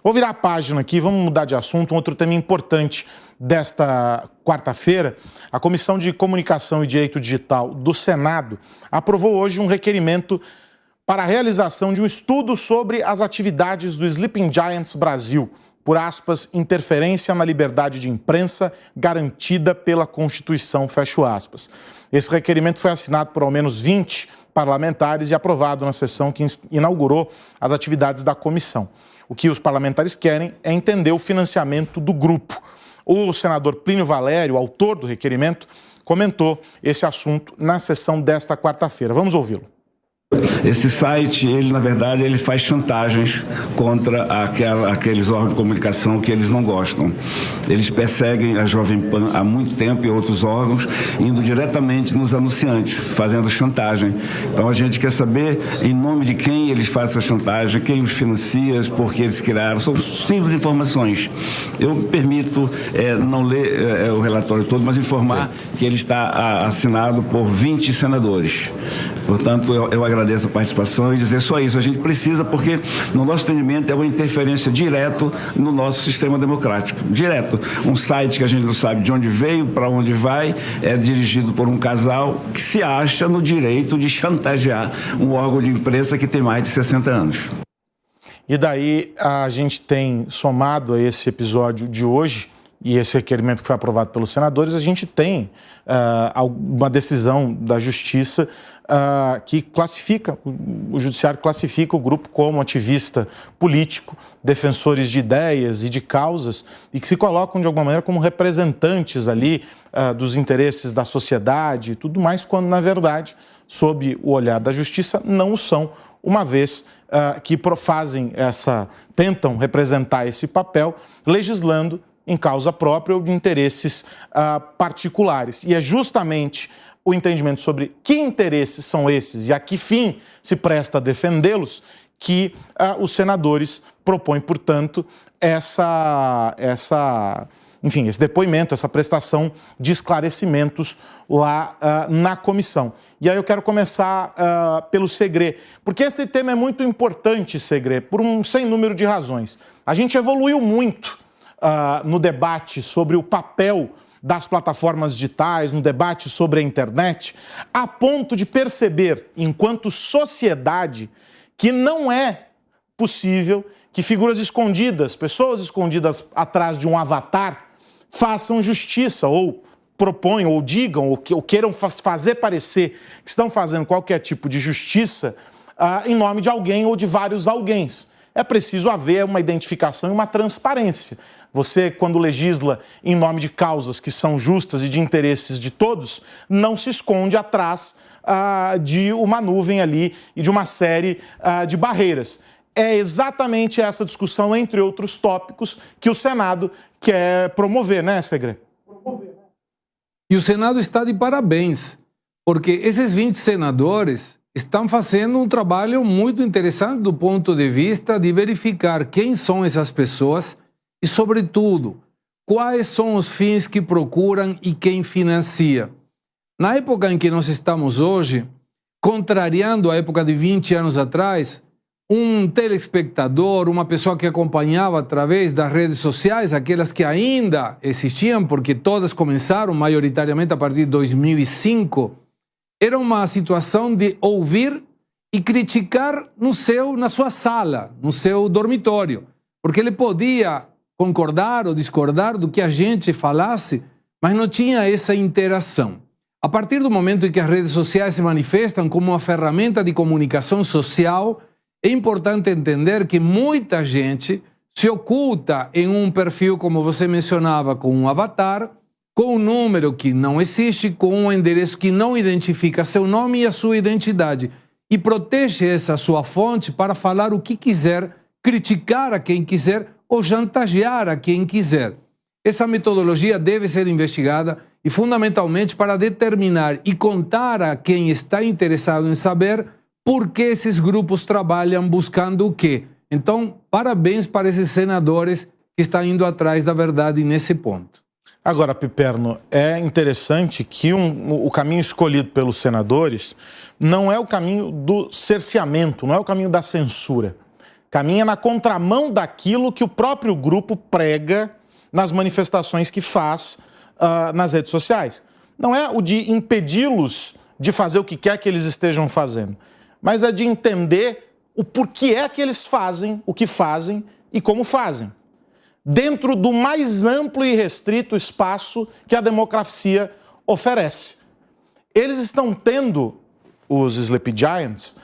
Vou virar a página aqui, vamos mudar de assunto. Um outro tema importante desta quarta-feira, a Comissão de Comunicação e Direito Digital do Senado aprovou hoje um requerimento para a realização de um estudo sobre as atividades do Sleeping Giants Brasil, por aspas, interferência na liberdade de imprensa garantida pela Constituição, fecho aspas. Esse requerimento foi assinado por ao menos 20 parlamentares e aprovado na sessão que inaugurou as atividades da comissão. O que os parlamentares querem é entender o financiamento do grupo. O senador Plínio Valério, autor do requerimento, comentou esse assunto na sessão desta quarta-feira. Vamos ouvi-lo. Esse site, na verdade, ele faz chantagens contra aqueles órgãos de comunicação que eles não gostam. Eles perseguem a Jovem Pan há muito tempo e outros órgãos, indo diretamente nos anunciantes, fazendo chantagem. Então a gente quer saber em nome de quem eles fazem essa chantagem, quem os financia, por que eles criaram. São simples informações. Eu me permito não ler o relatório todo, mas informar que ele está assinado por 20 senadores. Portanto, eu agradeço a participação e dizer só isso. A gente precisa, porque no nosso entendimento é uma interferência direto no nosso sistema democrático. Direto. Um site que a gente não sabe de onde veio, para onde vai, é dirigido por um casal que se acha no direito de chantagear um órgão de imprensa que tem mais de 60 anos. E daí a gente tem, somado a esse episódio de hoje, e esse requerimento que foi aprovado pelos senadores, a gente tem uma decisão da Justiça que classifica, o Judiciário classifica o grupo como ativista político, defensores de ideias e de causas, e que se colocam de alguma maneira como representantes ali dos interesses da sociedade e tudo mais, quando na verdade, sob o olhar da Justiça, não o são, uma vez que tentam representar esse papel legislando em causa própria ou de interesses particulares. E é justamente o entendimento sobre que interesses são esses e a que fim se presta a defendê-los que os senadores propõem, portanto, esse depoimento, essa prestação de esclarecimentos lá na comissão. E aí eu quero começar pelo Segré, porque esse tema é muito importante, Segré, por um sem número de razões. A gente evoluiu muito no debate sobre o papel das plataformas digitais, no debate sobre a internet, a ponto de perceber, enquanto sociedade, que não é possível que figuras escondidas, pessoas escondidas atrás de um avatar, façam justiça, ou proponham, ou digam, ou queiram fazer parecer que estão fazendo qualquer tipo de justiça em nome de alguém ou de vários alguéns. É preciso haver uma identificação e uma transparência. Você, quando legisla em nome de causas que são justas e de interesses de todos, não se esconde atrás de uma nuvem ali e de uma série de barreiras. É exatamente essa discussão, entre outros tópicos, que o Senado quer promover, né, Segré? E o Senado está de parabéns, porque esses 20 senadores estão fazendo um trabalho muito interessante do ponto de vista de verificar quem são essas pessoas e, sobretudo, quais são os fins que procuram e quem financia. Na época em que nós estamos hoje, contrariando a época de 20 anos atrás, um telespectador, uma pessoa que acompanhava através das redes sociais, aquelas que ainda existiam, porque todas começaram maioritariamente a partir de 2005, era uma situação de ouvir e criticar na sua sala, no seu dormitório, porque ele podia concordar ou discordar do que a gente falasse, mas não tinha essa interação. A partir do momento em que as redes sociais se manifestam como uma ferramenta de comunicação social, é importante entender que muita gente se oculta em um perfil, como você mencionava, com um avatar, com um número que não existe, com um endereço que não identifica seu nome e a sua identidade, e protege essa sua fonte para falar o que quiser, criticar a quem quiser ou chantagear a quem quiser. Essa metodologia deve ser investigada e, fundamentalmente, para determinar e contar a quem está interessado em saber por que esses grupos trabalham buscando o quê. Então, parabéns para esses senadores que estão indo atrás da verdade nesse ponto. Agora, Piperno, é interessante que o caminho escolhido pelos senadores não é o caminho do cerceamento, não é o caminho da censura. caminha na contramão daquilo que o próprio grupo prega nas manifestações que faz nas redes sociais. Não é o de impedi-los de fazer o que quer que eles estejam fazendo, mas é de entender o porquê é que eles fazem o que fazem e como fazem, dentro do mais amplo e restrito espaço que a democracia oferece. Eles estão tendo, os Sleepy Giants,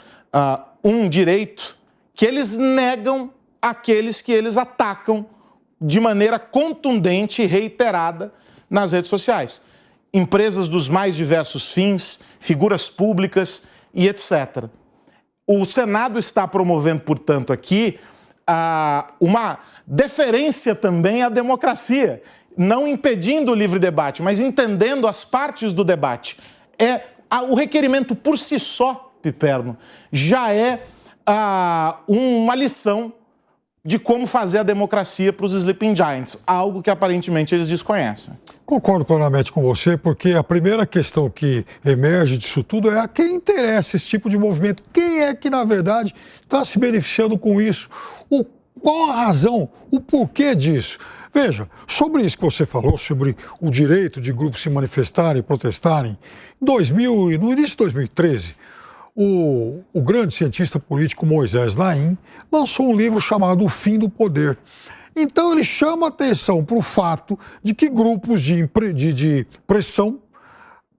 um direito que eles negam àqueles que eles atacam de maneira contundente e reiterada nas redes sociais. Empresas dos mais diversos fins, figuras públicas e etc. O Senado está promovendo, portanto, aqui uma deferência também à democracia, não impedindo o livre debate, mas entendendo as partes do debate. O requerimento por si só, Piperno, já é uma lição de como fazer a democracia para os Sleeping Giants, algo que aparentemente eles desconhecem. Concordo plenamente com você, porque a primeira questão que emerge disso tudo é a quem interessa esse tipo de movimento. Quem é que, na verdade, está se beneficiando com isso? Qual a razão, o porquê disso? Veja, sobre isso que você falou, sobre o direito de grupos se manifestarem e protestarem, no início de 2013, o grande cientista político Moisés Naim lançou um livro chamado O Fim do Poder. Então ele chama atenção para o fato de que grupos de pressão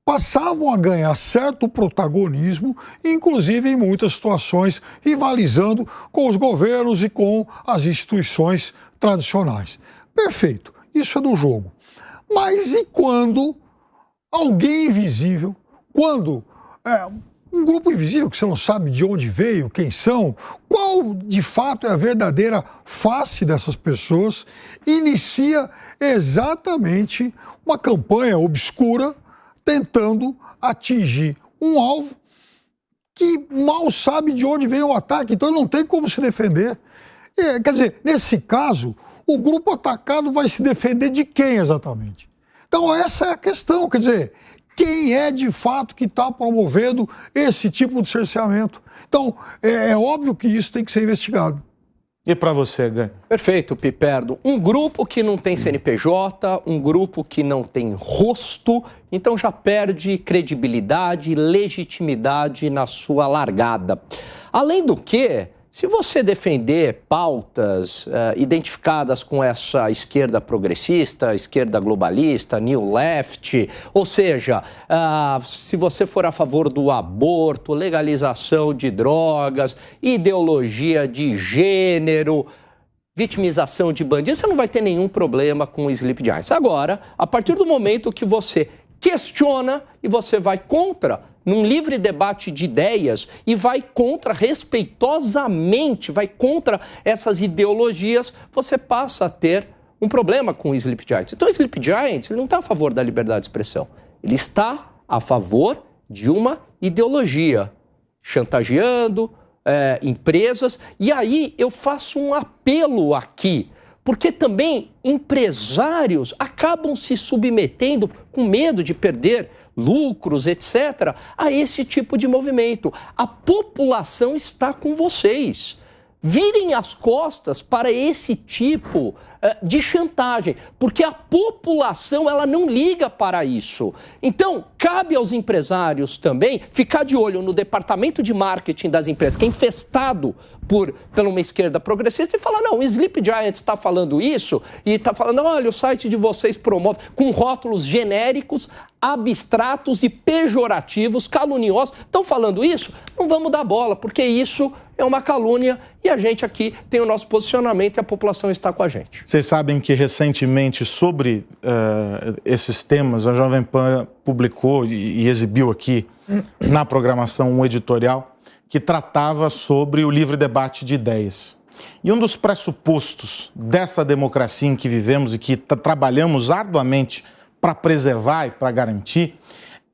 passavam a ganhar certo protagonismo, inclusive em muitas situações rivalizando com os governos e com as instituições tradicionais. Perfeito, isso é do jogo. Mas e quando alguém invisível, quando um grupo invisível que você não sabe de onde veio, quem são, qual de fato é a verdadeira face dessas pessoas, inicia exatamente uma campanha obscura tentando atingir um alvo que mal sabe de onde veio o ataque, então não tem como se defender. Quer dizer, nesse caso, o grupo atacado vai se defender de quem exatamente? Então essa é a questão, quer dizer, quem é de fato que está promovendo esse tipo de cerceamento? Então, é óbvio que isso tem que ser investigado. E para você, Gani? Perfeito, Piperno. Um grupo que não tem CNPJ, um grupo que não tem rosto, então já perde credibilidade e legitimidade na sua largada. Além do que, se você defender pautas identificadas com essa esquerda progressista, esquerda globalista, new left, ou seja, se você for a favor do aborto, legalização de drogas, ideologia de gênero, vitimização de bandidos, você não vai ter nenhum problema com o Sleepy Giants. Agora, a partir do momento que você questiona e você vai contra, num livre debate de ideias, e vai contra, respeitosamente, vai contra essas ideologias, você passa a ter um problema com o Sleepy Giants. Então o Sleepy Giants ele não está a favor da liberdade de expressão, ele está a favor de uma ideologia, chantageando empresas. E aí eu faço um apelo aqui, porque também empresários acabam se submetendo com medo de perder lucros, etc., a esse tipo de movimento. A população está com vocês. Virem as costas para esse tipo de chantagem, porque a população ela não liga para isso. Então, cabe aos empresários também ficar de olho no departamento de marketing das empresas, que é infestado por uma esquerda progressista, e falar, não, o Sleepy Giants está falando isso, e está falando, olha, o site de vocês promove, com rótulos genéricos, abstratos e pejorativos, caluniosos, estão falando isso? Não vamos dar bola, porque isso é uma calúnia e a gente aqui tem o nosso posicionamento e a população está com a gente. Vocês sabem que recentemente sobre esses temas a Jovem Pan publicou e exibiu aqui na programação um editorial que tratava sobre o livre debate de ideias. E um dos pressupostos dessa democracia em que vivemos e que trabalhamos arduamente para preservar e para garantir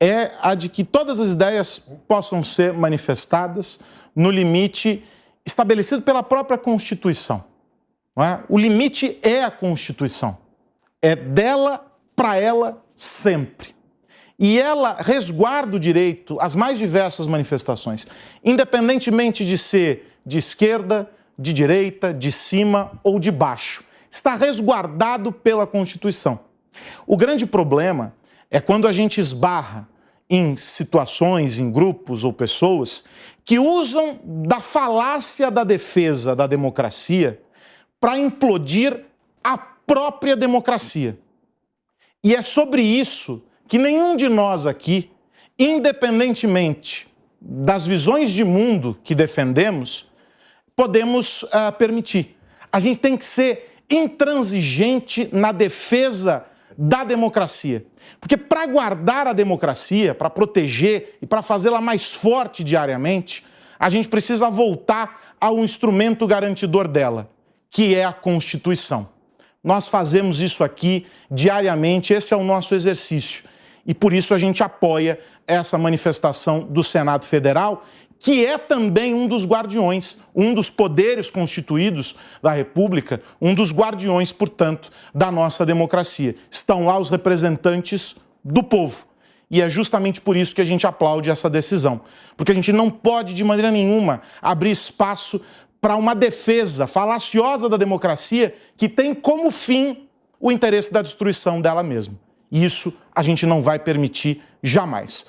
é a de que todas as ideias possam ser manifestadas no limite estabelecido pela própria Constituição. Não é? O limite é a Constituição. É dela para ela sempre. E ela resguarda o direito às mais diversas manifestações, independentemente de ser de esquerda, de direita, de cima ou de baixo. Está resguardado pela Constituição. O grande problema é quando a gente esbarra em situações, em grupos ou pessoas que usam da falácia da defesa da democracia para implodir a própria democracia. E é sobre isso que nenhum de nós aqui, independentemente das visões de mundo que defendemos, podemos permitir. A gente tem que ser intransigente na defesa da democracia. Porque para guardar a democracia, para proteger e para fazê-la mais forte diariamente, a gente precisa voltar ao instrumento garantidor dela, que é a Constituição. Nós fazemos isso aqui diariamente, esse é o nosso exercício. E por isso a gente apoia essa manifestação do Senado Federal, que é também um dos guardiões, um dos poderes constituídos da República, um dos guardiões, portanto, da nossa democracia. Estão lá os representantes do povo. E é justamente por isso que a gente aplaude essa decisão. Porque a gente não pode, de maneira nenhuma, abrir espaço para uma defesa falaciosa da democracia que tem como fim o interesse da destruição dela mesma. E isso a gente não vai permitir jamais.